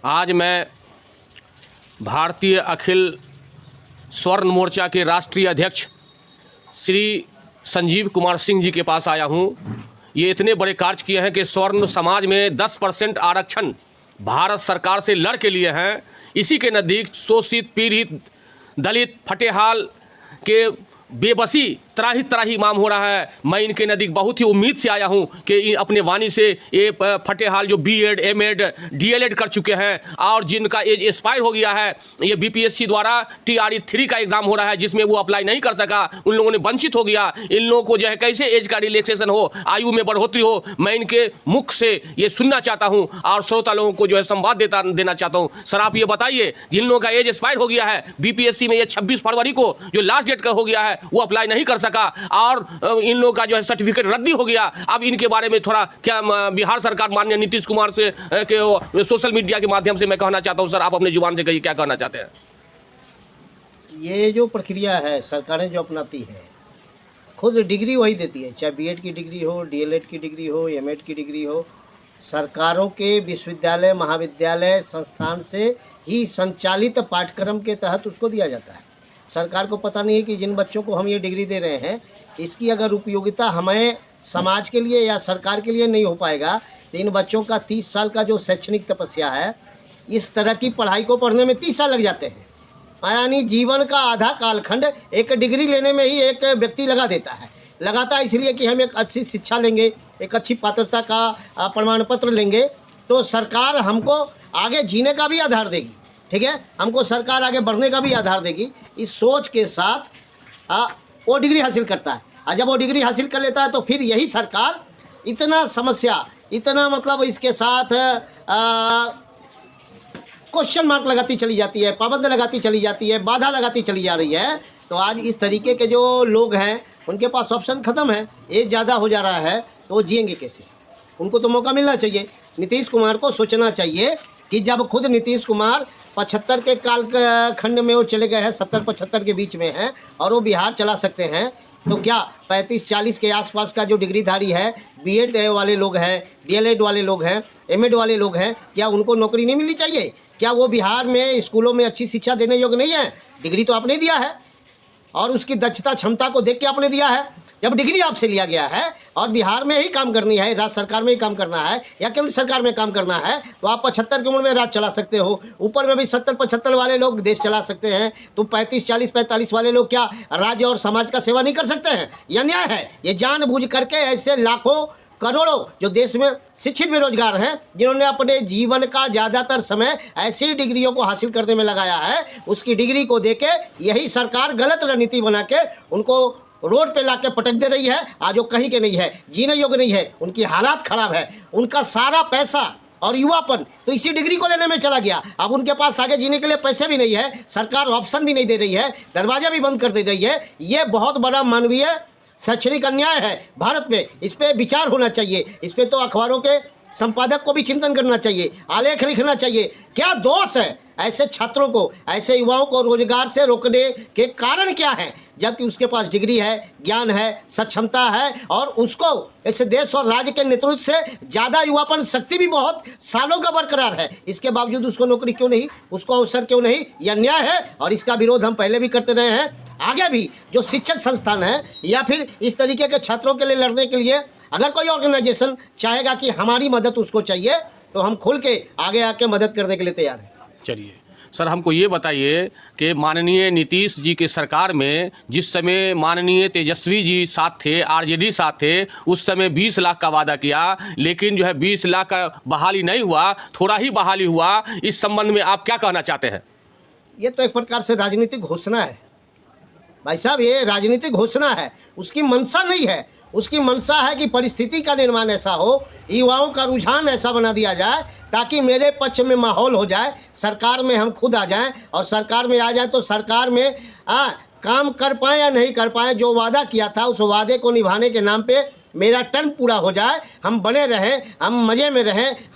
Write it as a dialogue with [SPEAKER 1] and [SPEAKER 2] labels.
[SPEAKER 1] आज मैं भारतीय अखिल स्वर्ण मोर्चा के राष्ट्रीय अध्यक्ष श्री संजीव कुमार सिंह जी के पास आया हूं। ये इतने बड़े कार्य किए हैं कि स्वर्ण समाज में 10% आरक्षण भारत सरकार से लड़ के लिए हैं। इसी के नज़दीक शोषित, पीड़ित, दलित, फटेहाल के बेबसी त्राही त्राही माम हो रहा है। मैं इनके नज़दीक बहुत ही उम्मीद से आया हूं कि अपने वाणी से ये फटेहाल जो बीएड, एमएड, डीएलएड कर चुके हैं और जिनका एज एक्सपायर हो गया है, ये बीपीएससी द्वारा TRE 3 का एग्ज़ाम हो रहा है जिसमें वो अप्लाई नहीं कर सका, उन लोगों ने वंचित हो गया। इन लोगों को जो है कैसे एज का रिलैक्सेशन हो, आयु में बढ़ोतरी हो, मैं इनके मुख से ये सुनना चाहता हूँ और श्रोता लोगों को जो है संवाद देना चाहता हूँ। सर, आप ये बताइए, जिन लोगों का एज एक्सपायर हो गया है बीपीएससी में, ये 26 फरवरी को जो लास्ट डेट का हो गया है वो अप्लाई नहीं कर सका और इन लोगों का जो है सर्टिफिकेट रद्दी हो गया। अब इनके बारे में थोड़ा क्या बिहार सरकार माननीय नीतीश कुमार से के सोशल मीडिया के माध्यम से मैं कहना चाहता हूं। सर, आप अपने जुबान से कहिए, क्या कहना चाहते हैं?
[SPEAKER 2] ये जो प्रक्रिया है सरकारें जो अपनाती है, खुद डिग्री वही देती है, चाहे बीएड की डिग्री हो, डीएलएड की डिग्री हो, एमएड की डिग्री हो, सरकारों के विश्वविद्यालय, महाविद्यालय, संस्थान से ही संचालित पाठ्यक्रम के तहत उसको दिया जाता है। सरकार को पता नहीं है कि जिन बच्चों को हम ये डिग्री दे रहे हैं इसकी अगर उपयोगिता हमें समाज के लिए या सरकार के लिए नहीं हो पाएगा तो इन बच्चों का 30 साल का जो शैक्षणिक तपस्या है, इस तरह की पढ़ाई को पढ़ने में 30 साल लग जाते हैं। यानी जीवन का आधा कालखंड एक डिग्री लेने में ही एक व्यक्ति लगा देता है। लगाता है इसलिए कि हम एक अच्छी शिक्षा लेंगे, एक अच्छी पात्रता का प्रमाण पत्र लेंगे तो सरकार हमको आगे जीने का भी आधार देगी, ठीक है, हमको सरकार आगे बढ़ने का भी आधार देगी। इस सोच के साथ वो डिग्री हासिल करता है और जब वो डिग्री हासिल कर लेता है तो फिर यही सरकार इतना समस्या, इतना मतलब इसके साथ क्वेश्चन मार्क लगाती चली जाती है, पाबंद लगाती चली जाती है, बाधा लगाती चली जा रही है। तो आज इस तरीके के जो लोग हैं उनके पास ऑप्शन ख़त्म है, एज ज़्यादा हो जा रहा है तो वो जिएंगे कैसे? उनको तो मौका मिलना चाहिए। नीतीश कुमार को सोचना चाहिए कि जब खुद नीतीश कुमार 75 के काल खंड में वो चले गए हैं, 70-75 के बीच में हैं और वो बिहार चला सकते हैं, तो क्या 35-40 के आसपास का जो डिग्रीधारी है, बीएड वाले लोग हैं, डीएलएड वाले लोग हैं, एमएड वाले लोग हैं, क्या उनको नौकरी नहीं मिलनी चाहिए? क्या वो बिहार में स्कूलों में अच्छी शिक्षा देने योग्य नहीं है? डिग्री तो आपने दिया है और उसकी दक्षता क्षमता को देख के आपने दिया है। जब डिग्री आपसे लिया गया है और बिहार में ही काम करनी है, राज्य सरकार में ही काम करना है या केंद्र सरकार में काम करना है, तो आप 75 की उम्र में राज्य चला सकते हो। ऊपर में भी 70-75 वाले लोग देश चला सकते हैं, तो 35-40-45 वाले लोग क्या राज्य और समाज का सेवा नहीं कर सकते हैं? यह न्याय है। ये जानबूझ करके ऐसे लाखों करोड़ों जो देश में शिक्षित बेरोजगार हैं, जिन्होंने अपने जीवन का ज़्यादातर समय ऐसी डिग्रियों को हासिल करने में लगाया है, उसकी डिग्री को देके यही सरकार गलत रणनीति बना के उनको रोड पे लाके पटक दे रही है। आज वो कहीं के नहीं है, जीने योग्य नहीं है, उनकी हालात ख़राब है, उनका सारा पैसा और युवापन तो इसी डिग्री को लेने में चला गया। अब उनके पास आगे जीने के लिए पैसे भी नहीं है, सरकार ऑप्शन भी नहीं दे रही है, दरवाजा भी बंद कर दे रही है। ये बहुत बड़ा मानवीय शैक्षणिक अन्याय है भारत में। इस पर विचार होना चाहिए, इस पर तो अखबारों के संपादक को भी चिंतन करना चाहिए, आलेख लिखना चाहिए। क्या दोष है ऐसे छात्रों को, ऐसे युवाओं को रोजगार से रोकने के कारण क्या है, जबकि उसके पास डिग्री है, ज्ञान है, सक्षमता है और उसको इस देश और राज्य के नेतृत्व से ज़्यादा युवापन शक्ति भी बहुत सालों का बरकरार है। इसके बावजूद उसको नौकरी क्यों नहीं, उसको अवसर क्यों नहीं? यह न्याय है और इसका विरोध हम पहले भी करते रहे हैं। आगे भी जो शिक्षक संस्थान है या फिर इस तरीके के छात्रों के लिए लड़ने के लिए अगर कोई ऑर्गेनाइजेशन चाहेगा कि हमारी मदद उसको चाहिए तो हम खुल के आगे आके मदद करने के लिए तैयार हैं।
[SPEAKER 1] चलिए सर, हमको ये बताइए कि माननीय नीतीश जी के सरकार में जिस समय माननीय तेजस्वी जी साथ थे, आरजेडी साथ थे, उस समय 20 लाख का वादा किया, लेकिन जो है 20 लाख का बहाली नहीं हुआ, थोड़ा ही बहाली हुआ। इस संबंध में आप क्या कहना चाहते हैं?
[SPEAKER 2] ये तो एक प्रकार से राजनीतिक घोषणा है भाई साहब, ये राजनीतिक घोषणा है, उसकी मंशा नहीं है। उसकी मंशा है कि परिस्थिति का निर्माण ऐसा हो, युवाओं का रुझान ऐसा बना दिया जाए ताकि मेरे पक्ष में माहौल हो जाए, सरकार में हम खुद आ जाएं और सरकार में आ जाए तो सरकार में काम कर पाएँ या नहीं कर पाएँ, जो वादा किया था उस वादे को निभाने के नाम पे मेरा टर्म पूरा हो जाए, हम बने रहें, हम मज़े में रहें।